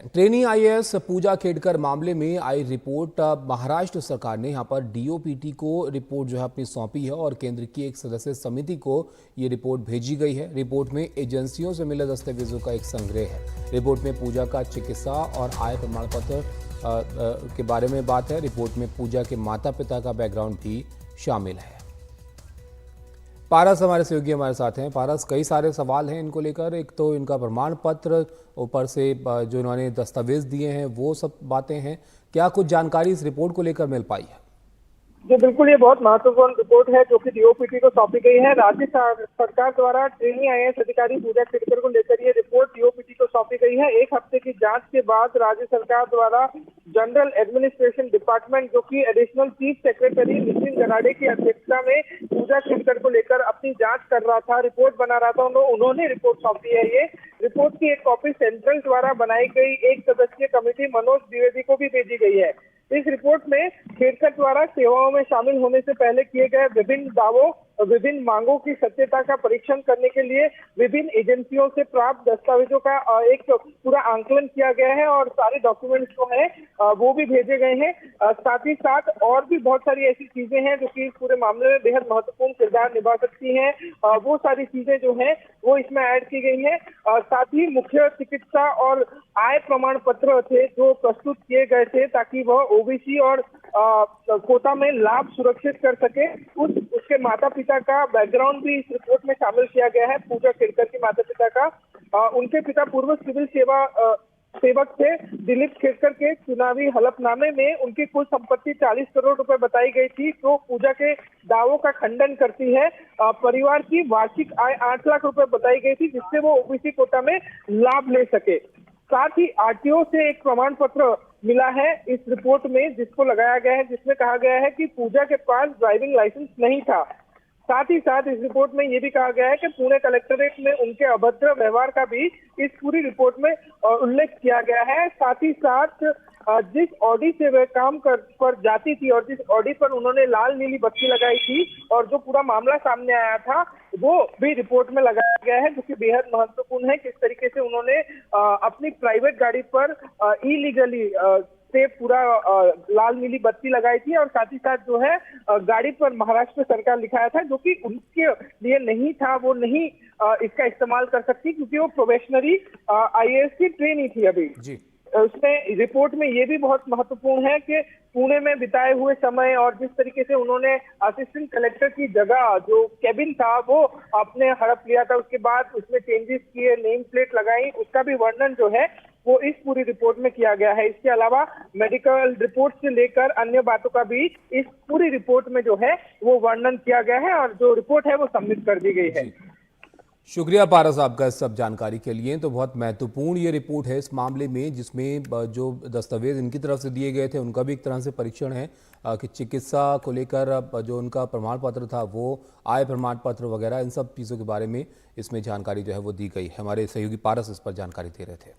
Trainee IAS पूजा खेड़कर मामले में आई report Maharashtra सरकार ने यहां पर डीओपीटी को रिपोर्ट जो है अपनी सौंपी है और केंद्र की एक सदस्य समिति को ये रिपोर्ट भेजी गई है। रिपोर्ट में एजेंसियों से मिले दस्तावेजों का एक संग्रह है। रिपोर्ट में पूजा का चिकित्सा और आय प्रमाण पत्र के बारे में बात है। रिपोर्ट में पूजा के माता पिता का बैकग्राउंड भी शामिल है। पारस हमारे सहयोगी हमारे साथ हैं। पारस, कई सारे सवाल हैं इनको लेकर। एक तो इनका प्रमाण पत्र, ऊपर से जो इन्होंने दस्तावेज दिए हैं वो सब बातें हैं। क्या कुछ जानकारी इस रिपोर्ट को लेकर मिल पाई है? जी बिल्कुल, ये बहुत महत्वपूर्ण रिपोर्ट है जो कि डीओपीटी को सौंपी गई है। राज्य सरकार द्वारा ट्रेनी आईएएस अधिकारी पूजा खेड़कर को लेकर ये रिपोर्ट डीओपीटी को सौंपी गई है। एक हफ्ते की जांच के बाद राज्य सरकार द्वारा जनरल एडमिनिस्ट्रेशन डिपार्टमेंट, जो कि एडिशनल चीफ सेक्रेटरी नितिन गनाडे की अध्यक्षता में पूजा खेड़कर को लेकर अपनी जांच कर रहा था, रिपोर्ट बना रहा था, उन्होंने रिपोर्ट सौंपी है। ये रिपोर्ट की एक कॉपी सेंट्रल द्वारा बनाई गई एक सदस्यीय कमेटी मनोज द्विवेदी को भी भेजी गई है। इस रिपोर्ट में खेड़कर द्वारा सेवाओं में शामिल होने से पहले किए गए विभिन्न दावों, विभिन्न मांगों की सत्यता का परीक्षण करने के लिए विभिन्न एजेंसियों से प्राप्त दस्तावेजों का एक पूरा आंकलन किया गया है और सारे डॉक्यूमेंट्स जो हैं वो भी भेजे गए हैं। साथ ही साथ और भी बहुत सारी ऐसी चीजें हैं जो कि इस पूरे मामले में बेहद महत्वपूर्ण किरदार निभा सकती हैं। वो सारी चीजें जो हैं वो इसमें ऐड की गई हैं। साथ ही मुख्य चिकित्सा और आय प्रमाण पत्र थे जो प्रस्तुत किए गए थे ताकि वह ओबीसी और कोटा में लाभ सुरक्षित कर सके। उसके माता पिता का बैकग्राउंड भी इस रिपोर्ट में शामिल किया गया है। पूजा खेड़कर के माता पिता का, उनके पिता पूर्व सिविल सेवक थे। दिलीप खेड़कर के चुनावी हलफनामे में उनकी कुल संपत्ति 40 करोड़ रुपए बताई गई थी, जो पूजा के दावों का खंडन करती है। परिवार की वार्षिक आय 8 लाख रुपए बताई गई थी, जिससे वो ओबीसी कोटा में लाभ ले सके। साथ ही आरटीओ से एक प्रमाण पत्र मिला है इस रिपोर्ट में, जिसको लगाया गया है, जिसमें कहा गया है कि पूजा के पास ड्राइविंग लाइसेंस नहीं था। साथ ही साथ इस रिपोर्ट में ये भी कहा गया है कि पुणे कलेक्टरेट में उनके अभद्र व्यवहार का भी इस पूरी रिपोर्ट में उल्लेख किया गया है। साथ ही साथ जिस ऑडी से वे काम पर जाती थी और जिस ऑडी पर उन्होंने लाल नीली बत्ती लगाई थी और जो पूरा मामला सामने आया था, वो भी रिपोर्ट में लगाया गया है, जो कि बेहद महत्वपूर्ण है। किस तरीके से उन्होंने अपनी प्राइवेट गाड़ी पर इलीगली से पूरा लाल नीली बत्ती लगाई थी और साथ ही साथ जो है गाड़ी पर महाराष्ट्र सरकार लिखाया था, जो कि उनके लिए नहीं था। वो नहीं इसका इस्तेमाल कर सकती क्योंकि वो प्रोबेशनरी आईएएस की ट्रेनी थी अभी जी। उसमें रिपोर्ट में ये भी बहुत महत्वपूर्ण है कि पुणे में बिताए हुए समय और जिस तरीके से उन्होंने असिस्टेंट कलेक्टर की जगह जो कैबिन था वो आपने हड़प लिया था, उसके बाद उसमें चेंजेस किए, नेम प्लेट लगाई, उसका भी वर्णन जो है वो इस पूरी रिपोर्ट में किया गया है। इसके अलावा मेडिकल रिपोर्ट से लेकर अन्य बातों का भी इस पूरी रिपोर्ट में जो है वो वर्णन किया गया है और जो रिपोर्ट है वो सबमिट कर दी गई है। शुक्रिया पारस आपका इस सब जानकारी के लिए। तो बहुत महत्वपूर्ण ये रिपोर्ट है इस मामले में, जिसमें जो दस्तावेज इनकी तरफ से दिए गए थे उनका भी एक तरह से परीक्षण है कि चिकित्सा को लेकर जो उनका प्रमाण पत्र था, वो आय प्रमाण पत्र वगैरह, इन सब चीज़ों के बारे में इसमें जानकारी जो है वो दी गई है। हमारे सहयोगी पारस इस पर जानकारी दे रहे थे।